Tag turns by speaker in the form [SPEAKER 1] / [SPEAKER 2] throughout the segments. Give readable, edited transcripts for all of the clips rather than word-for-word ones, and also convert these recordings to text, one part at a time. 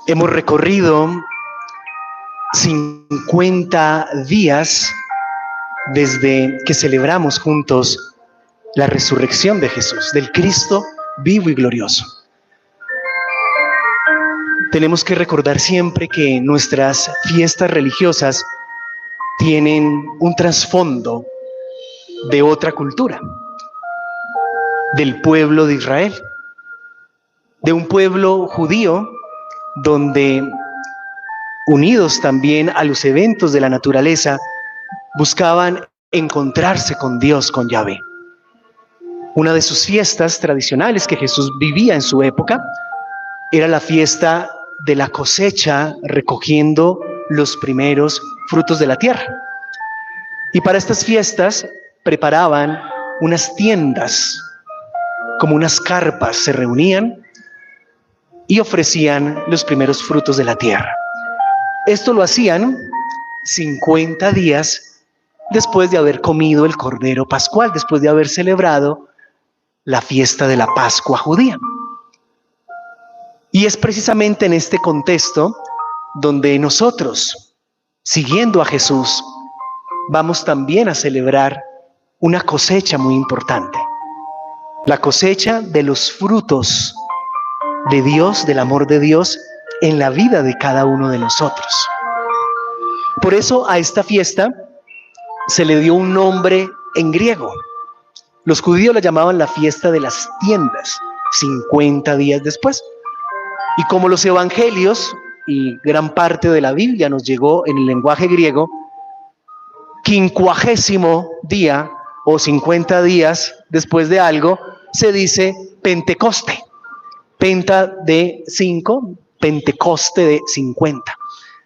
[SPEAKER 1] Hemos recorrido 50 días desde que celebramos juntos la resurrección de Jesús, del Cristo vivo y glorioso. Tenemos que recordar siempre que nuestras fiestas religiosas tienen un trasfondo de otra cultura, del pueblo de Israel, de un pueblo judío donde, unidos también a los eventos de la naturaleza, buscaban encontrarse con Dios, con Yahvé. Una de sus fiestas tradicionales que Jesús vivía en su época era la fiesta de la cosecha, recogiendo los primeros frutos de la tierra. Y para estas fiestas preparaban unas tiendas, como unas carpas, se reunían y ofrecían los primeros frutos de la tierra. Esto lo hacían 50 días después de haber comido el Cordero Pascual, después de haber celebrado la fiesta de la Pascua judía. Y es precisamente en este contexto donde nosotros, siguiendo a Jesús, vamos también a celebrar una cosecha muy importante. La cosecha de los frutos de Dios, del amor de Dios en la vida de cada uno de nosotros. Por eso a esta fiesta se le dio un nombre en griego. Los judíos la llamaban la fiesta de las tiendas, 50 días después. Y como los evangelios y gran parte de la Biblia nos llegó en el lenguaje griego, 50º día o 50 días después de algo, se dice Pentecoste. Penta de 5, Pentecoste de 50.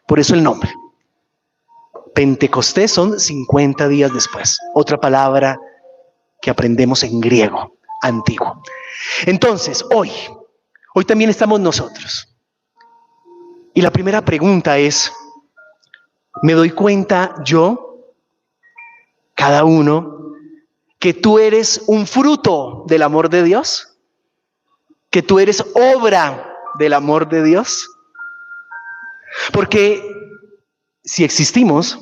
[SPEAKER 1] Por eso el nombre. Pentecostés son 50 días después. Otra palabra que aprendemos en griego antiguo. Entonces, hoy también estamos nosotros. Y la primera pregunta es, ¿me doy cuenta yo, cada uno, que tú eres un fruto del amor de Dios? ¿Que tú eres obra del amor de Dios? Porque si existimos,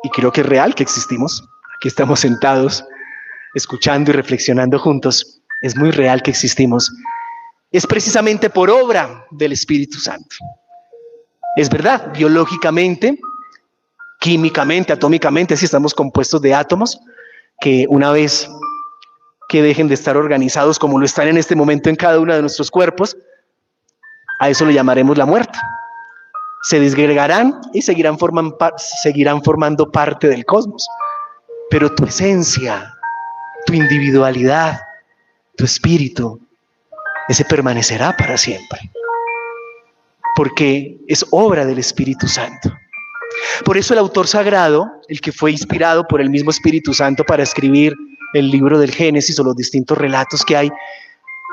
[SPEAKER 1] y creo que es real que existimos, aquí estamos sentados, escuchando y reflexionando juntos, es muy real que existimos, es precisamente por obra del Espíritu Santo. Es verdad, biológicamente, químicamente, atómicamente, así estamos compuestos de átomos, que una vez que dejen de estar organizados como lo están en este momento en cada uno de nuestros cuerpos, a eso le llamaremos la muerte. Se disgregarán y seguirán formando parte del cosmos. Pero tu esencia, tu individualidad, tu espíritu, ese permanecerá para siempre. Porque es obra del Espíritu Santo. Por eso el autor sagrado, el que fue inspirado por el mismo Espíritu Santo para escribir el libro del Génesis o los distintos relatos que hay,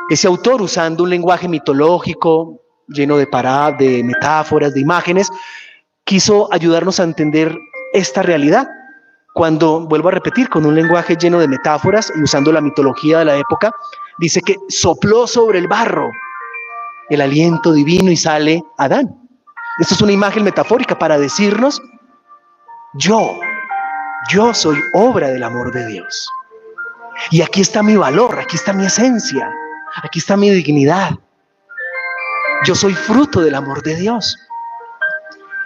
[SPEAKER 1] ese autor, usando un lenguaje mitológico, lleno de metáforas, de imágenes, quiso ayudarnos a entender esta realidad. Cuando, vuelvo a repetir, con un lenguaje lleno de metáforas y usando la mitología de la época, dice que sopló sobre el barro el aliento divino y sale Adán. Esto es una imagen metafórica para decirnos, yo soy obra del amor de Dios. Y aquí está mi valor, aquí está mi esencia, aquí está mi dignidad. Yo soy fruto del amor de Dios.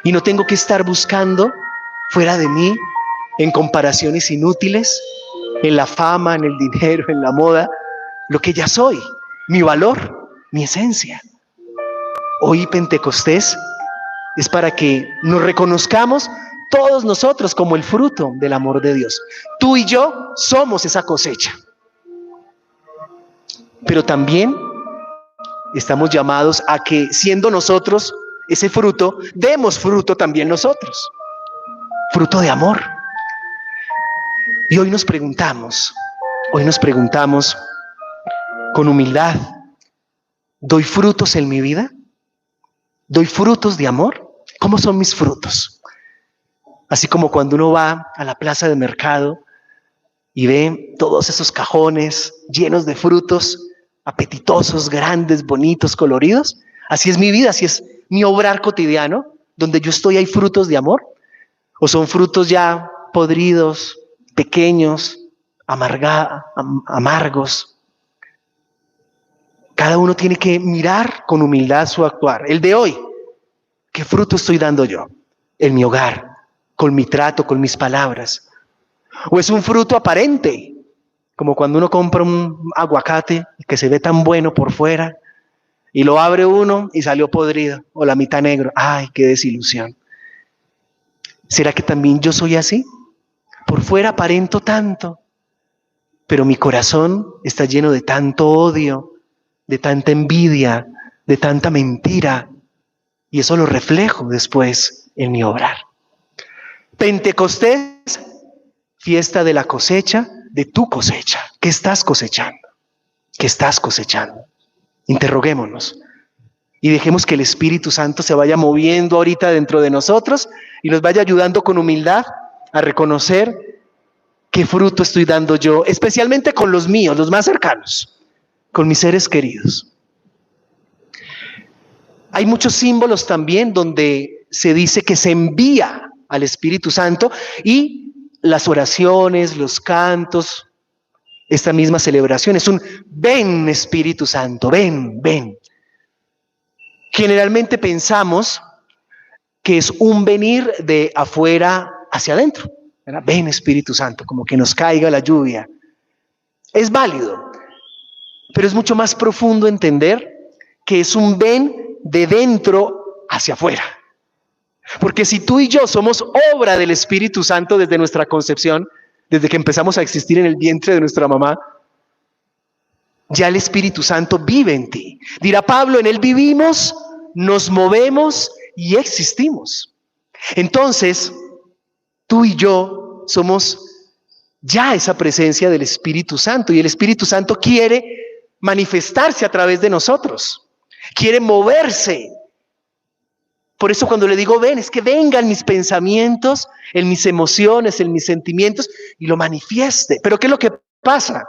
[SPEAKER 1] Y no tengo que estar buscando fuera de mí, en comparaciones inútiles, en la fama, en el dinero, en la moda, lo que ya soy, mi valor, mi esencia. Hoy Pentecostés es para que nos reconozcamos todos nosotros como el fruto del amor de Dios. Tú y yo somos esa cosecha. Pero también estamos llamados a que, siendo nosotros ese fruto, demos fruto también nosotros. Fruto de amor. Y hoy nos preguntamos con humildad, ¿doy frutos en mi vida? ¿Doy frutos de amor? ¿Cómo son mis frutos? Así como cuando uno va a la plaza de mercado y ve todos esos cajones llenos de frutos apetitosos, grandes, bonitos, coloridos. Así es mi vida, así es mi obrar cotidiano, donde yo estoy, hay frutos de amor? ¿O son frutos ya podridos, pequeños, amargos? Cada uno tiene que mirar con humildad su actuar. El de hoy, ¿qué fruto estoy dando yo en mi hogar, con mi trato, con mis palabras? ¿O es un fruto aparente, como cuando uno compra un aguacate que se ve tan bueno por fuera y lo abre uno y salió podrido o la mitad negro? ¡Ay, qué desilusión! ¿Será que también yo soy así? Por fuera aparento tanto, pero mi corazón está lleno de tanto odio, de tanta envidia, de tanta mentira, y eso lo reflejo después en mi obrar. Pentecostés, fiesta de la cosecha, de tu cosecha. ¿Qué estás cosechando? ¿Qué estás cosechando? Interroguémonos y dejemos que el Espíritu Santo se vaya moviendo ahorita dentro de nosotros y nos vaya ayudando con humildad a reconocer qué fruto estoy dando yo, especialmente con los míos, los más cercanos, con mis seres queridos. Hay muchos símbolos también donde se dice que se envía al Espíritu Santo, y las oraciones, los cantos, esta misma celebración es un ven Espíritu Santo, ven, ven. Generalmente pensamos que es un venir de afuera hacia adentro, ¿verdad? Ven Espíritu Santo, como que nos caiga la lluvia. Es válido, pero es mucho más profundo entender que es un ven de dentro hacia afuera. Porque si tú y yo somos obra del Espíritu Santo desde nuestra concepción, desde que empezamos a existir en el vientre de nuestra mamá, ya el Espíritu Santo vive en ti. Dirá Pablo, en él vivimos, nos movemos y existimos. Entonces, tú y yo somos ya esa presencia del Espíritu Santo, y el Espíritu Santo quiere manifestarse a través de nosotros, quiere moverse. Por eso cuando le digo ven, es que venga en mis pensamientos, en mis emociones, en mis sentimientos, y lo manifieste. Pero ¿qué es lo que pasa?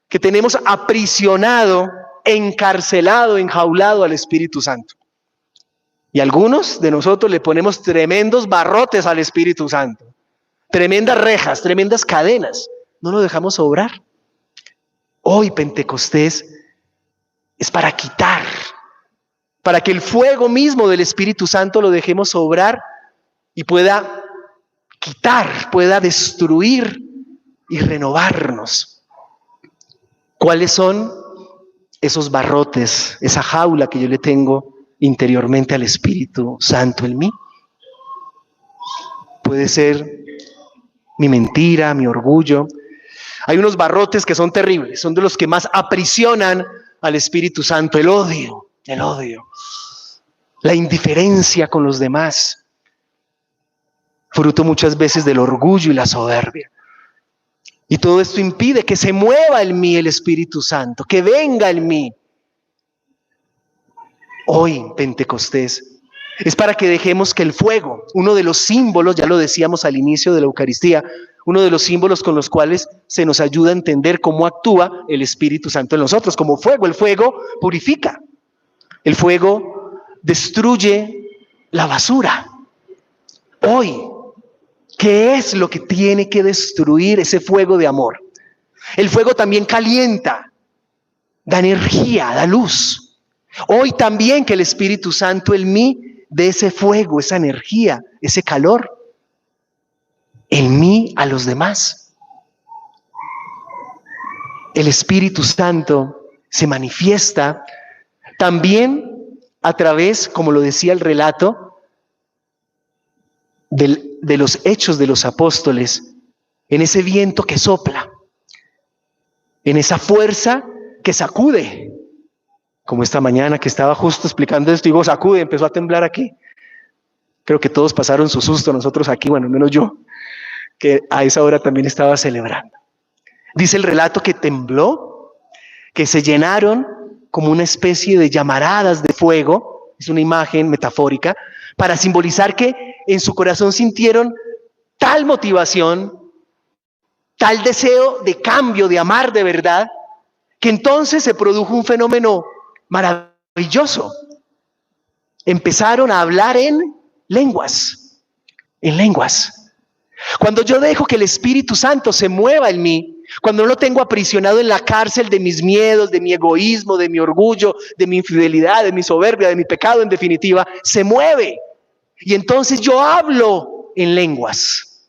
[SPEAKER 1] Que tenemos aprisionado, encarcelado, enjaulado al Espíritu Santo. Y algunos de nosotros le ponemos tremendos barrotes al Espíritu Santo, tremendas rejas, tremendas cadenas. No lo dejamos obrar. Hoy Pentecostés es para quitar, para que el fuego mismo del Espíritu Santo lo dejemos obrar y pueda quitar, pueda destruir y renovarnos. ¿Cuáles son esos barrotes, esa jaula que yo le tengo interiormente al Espíritu Santo en mí? Puede ser mi mentira, mi orgullo. Hay unos barrotes que son terribles, son de los que más aprisionan al Espíritu Santo: el odio, la indiferencia con los demás, fruto muchas veces del orgullo y la soberbia. Y todo esto impide que se mueva en mí el Espíritu Santo, que venga en mí. Hoy, Pentecostés, es para que dejemos que el fuego, uno de los símbolos, ya lo decíamos al inicio de la Eucaristía, uno de los símbolos con los cuales se nos ayuda a entender cómo actúa el Espíritu Santo en nosotros, como fuego. El fuego purifica, el fuego destruye la basura. Hoy, ¿qué es lo que tiene que destruir ese fuego de amor? El fuego también calienta, da energía, da luz. Hoy también que el Espíritu Santo en mí dé ese fuego, esa energía, ese calor en mí a los demás. El Espíritu Santo se manifiesta también a través, como lo decía el relato, de los hechos de los apóstoles, en ese viento que sopla, en esa fuerza que sacude, como esta mañana que estaba justo explicando esto, digo sacude, empezó a temblar aquí. Creo que todos pasaron su susto, nosotros aquí, bueno, menos yo, que a esa hora también estaba celebrando. Dice el relato que tembló, que se llenaron como una especie de llamaradas de fuego, es una imagen metafórica, para simbolizar que en su corazón sintieron tal motivación, tal deseo de cambio, de amar de verdad, que entonces se produjo un fenómeno maravilloso. empezaron a hablar en lenguas, en lenguas. Cuando yo dejo que el Espíritu Santo se mueva en mí, cuando no lo tengo aprisionado en la cárcel de mis miedos, de mi egoísmo, de mi orgullo, de mi infidelidad, de mi soberbia, de mi pecado, en definitiva, se mueve. Y entonces yo hablo en lenguas.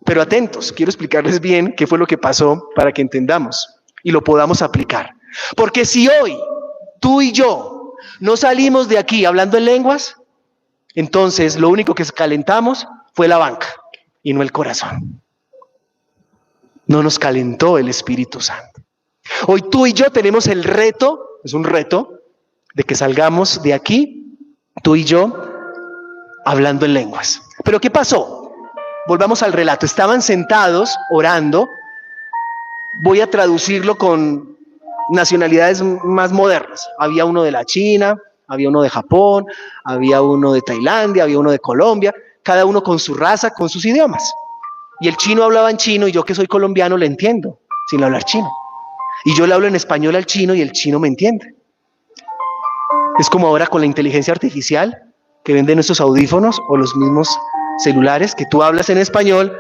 [SPEAKER 1] Pero atentos, quiero explicarles bien qué fue lo que pasó para que entendamos y lo podamos aplicar. Porque si hoy tú y yo no salimos de aquí hablando en lenguas, entonces lo único que calentamos fue la banca y no el corazón. No nos calentó el Espíritu Santo. Hoy tú y yo tenemos el reto, es un reto, de que salgamos de aquí, tú y yo, hablando en lenguas. Pero ¿qué pasó? Volvamos al relato. Estaban sentados orando. Voy a traducirlo con nacionalidades más modernas. Había uno de la China, había uno de Japón, había uno de Tailandia, había uno de Colombia, cada uno con su raza, con sus idiomas. Y el chino hablaba en chino y yo, que soy colombiano, le entiendo sin hablar chino. Y yo le hablo en español al chino y el chino me entiende. Es como ahora con la inteligencia artificial que venden estos audífonos o los mismos celulares, que tú hablas en español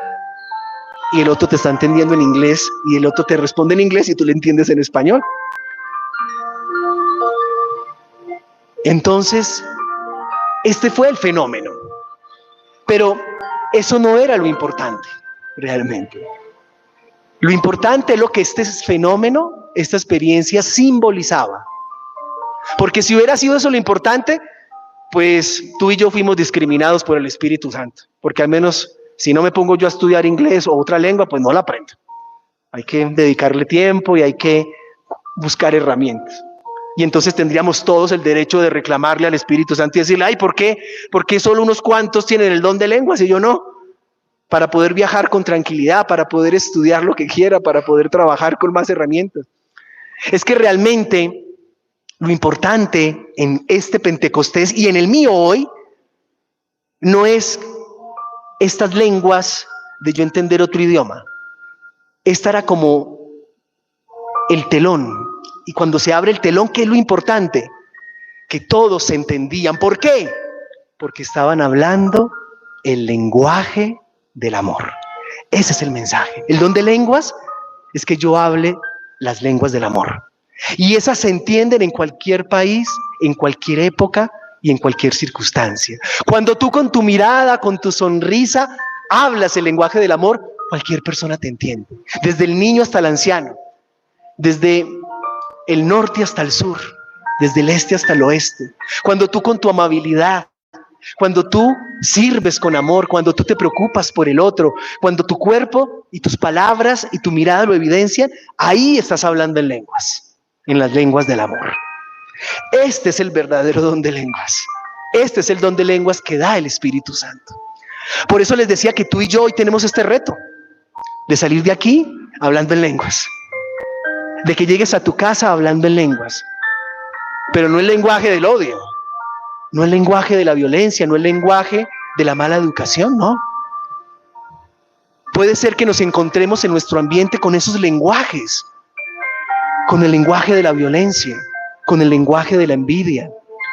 [SPEAKER 1] y el otro te está entendiendo en inglés y el otro te responde en inglés y tú le entiendes en español. Entonces, este fue el fenómeno. Pero eso no era lo importante, realmente. Lo importante es lo que este fenómeno, esta experiencia simbolizaba. Porque si hubiera sido eso lo importante, pues tú y yo fuimos discriminados por el Espíritu Santo. Porque al menos si no me pongo yo a estudiar inglés o otra lengua, pues no la aprendo. Hay que dedicarle tiempo y hay que buscar herramientas. Y entonces tendríamos todos el derecho de reclamarle al Espíritu Santo y decirle, ay, ¿por qué? ¿Por qué solo unos cuantos tienen el don de lenguas y yo no? Para poder viajar con tranquilidad, para poder estudiar lo que quiera, para poder trabajar con más herramientas. Es que realmente lo importante en este Pentecostés y en el mío hoy no es estas lenguas de yo entender otro idioma. Esta era como el telón. Y cuando se abre el telón, ¿qué es lo importante? Que todos se entendían. ¿Por qué? Porque estaban hablando el lenguaje del amor. Ese es el mensaje. El don de lenguas es que yo hable las lenguas del amor. Y esas se entienden en cualquier país, en cualquier época y en cualquier circunstancia. Cuando tú con tu mirada, con tu sonrisa, hablas el lenguaje del amor, cualquier persona te entiende. Desde el niño hasta el anciano. Desde el norte hasta el sur, desde el este hasta el oeste. Cuando tú con tu amabilidad, cuando tú sirves con amor, cuando tú te preocupas por el otro, cuando tu cuerpo y tus palabras y tu mirada lo evidencian, ahí estás hablando en lenguas, en las lenguas del amor. Este es el verdadero don de lenguas. Este es el don de lenguas que da el Espíritu Santo. Por eso les decía que tú y yo hoy tenemos este reto de salir de aquí hablando en lenguas. De que llegues a tu casa hablando en lenguas, pero no el lenguaje del odio, no el lenguaje de la violencia, no el lenguaje de la mala educación, no. Puede ser que nos encontremos en nuestro ambiente con esos lenguajes, con el lenguaje de la violencia, con el lenguaje de la envidia,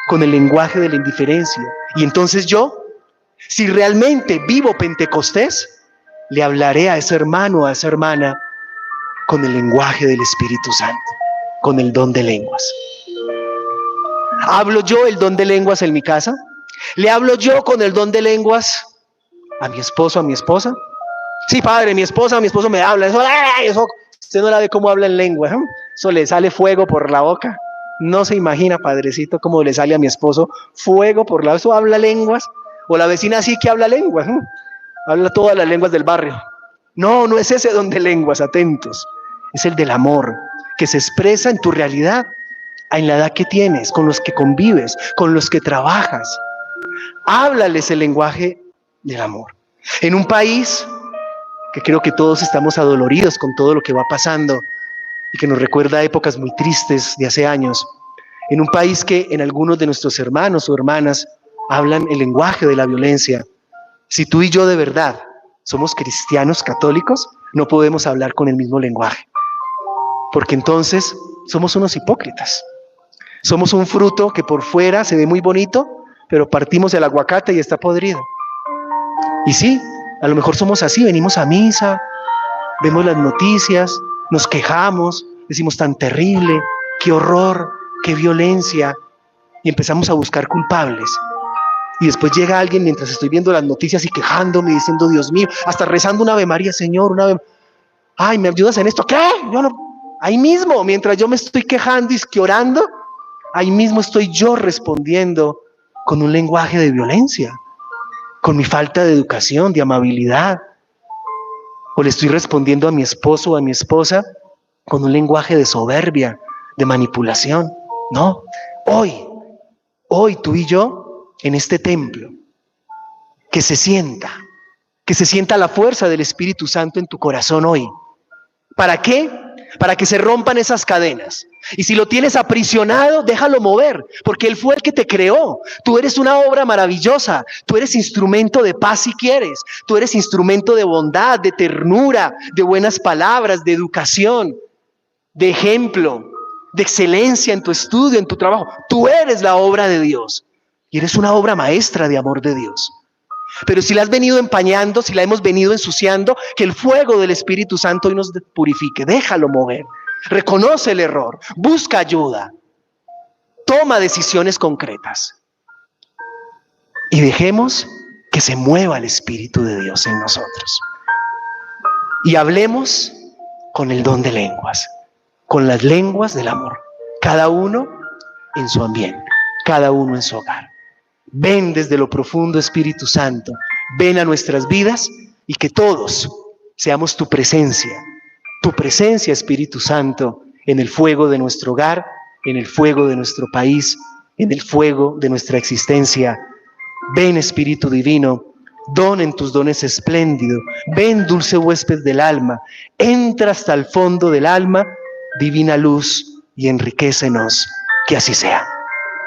[SPEAKER 1] con el lenguaje de la indiferencia. Y entonces yo, si realmente vivo Pentecostés, le hablaré a ese hermano, a esa hermana, con el lenguaje del Espíritu Santo, con el don de lenguas. ¿Hablo yo el don de lenguas en mi casa? ¿Le hablo yo con el don de lenguas a mi esposo, a mi esposa? Sí, padre, mi esposo me habla. Eso usted no la ve cómo habla en lengua. Eso le sale fuego por la boca. No se imagina, padrecito, cómo le sale a mi esposo fuego por la boca. Eso habla lenguas. O la vecina sí que habla lenguas. Habla todas las lenguas del barrio. No, no es ese don de lenguas, atentos. Es el del amor, que se expresa en tu realidad, en la edad que tienes, con los que convives, con los que trabajas. Háblales el lenguaje del amor. En un país que creo que todos estamos adoloridos con todo lo que va pasando y que nos recuerda épocas muy tristes de hace años. En un país que en algunos de nuestros hermanos o hermanas hablan el lenguaje de la violencia. Si tú y yo de verdad somos cristianos católicos, no podemos hablar con el mismo lenguaje, porque entonces somos unos hipócritas. Somos un fruto que por fuera se ve muy bonito, pero partimos el aguacate y está podrido. Y sí, a lo mejor somos así, venimos a misa, vemos las noticias, nos quejamos, decimos tan terrible, qué horror, qué violencia, y empezamos a buscar culpables. Y después llega alguien mientras estoy viendo las noticias y quejándome, diciendo, Dios mío, hasta rezando una Ave María, Señor, una Ave... Ay, ¿me ayudas en esto? ¿Qué? Yo no... Ahí mismo, mientras yo me estoy quejando y orando, ahí mismo estoy yo respondiendo con un lenguaje de violencia, con mi falta de educación, de amabilidad. O le estoy respondiendo a mi esposo o a mi esposa con un lenguaje de soberbia, de manipulación. No, hoy tú y yo en este templo, que se sienta la fuerza del Espíritu Santo en tu corazón hoy. ¿Para qué? Para que se rompan esas cadenas. Y si lo tienes aprisionado, déjalo mover, porque Él fue el que te creó. Tú eres una obra maravillosa. Tú eres instrumento de paz si quieres. Tú eres instrumento de bondad, de ternura, de buenas palabras, de educación, de ejemplo, de excelencia en tu estudio, en tu trabajo. Tú eres la obra de Dios. Y eres una obra maestra de amor de Dios. Pero si la has venido empañando, si la hemos venido ensuciando, que el fuego del Espíritu Santo hoy nos purifique. Déjalo mover. Reconoce el error. Busca ayuda. Toma decisiones concretas. Y dejemos que se mueva el Espíritu de Dios en nosotros. Y hablemos con el don de lenguas. Con las lenguas del amor. Cada uno en su ambiente. Cada uno en su hogar. Ven desde lo profundo, Espíritu Santo, ven a nuestras vidas y que todos seamos tu presencia, Espíritu Santo, en el fuego de nuestro hogar, en el fuego de nuestro país, en el fuego de nuestra existencia. Ven, Espíritu Divino, don en tus dones espléndido, ven, dulce huésped del alma, entra hasta el fondo del alma, divina luz, y enriquécenos, que así sea.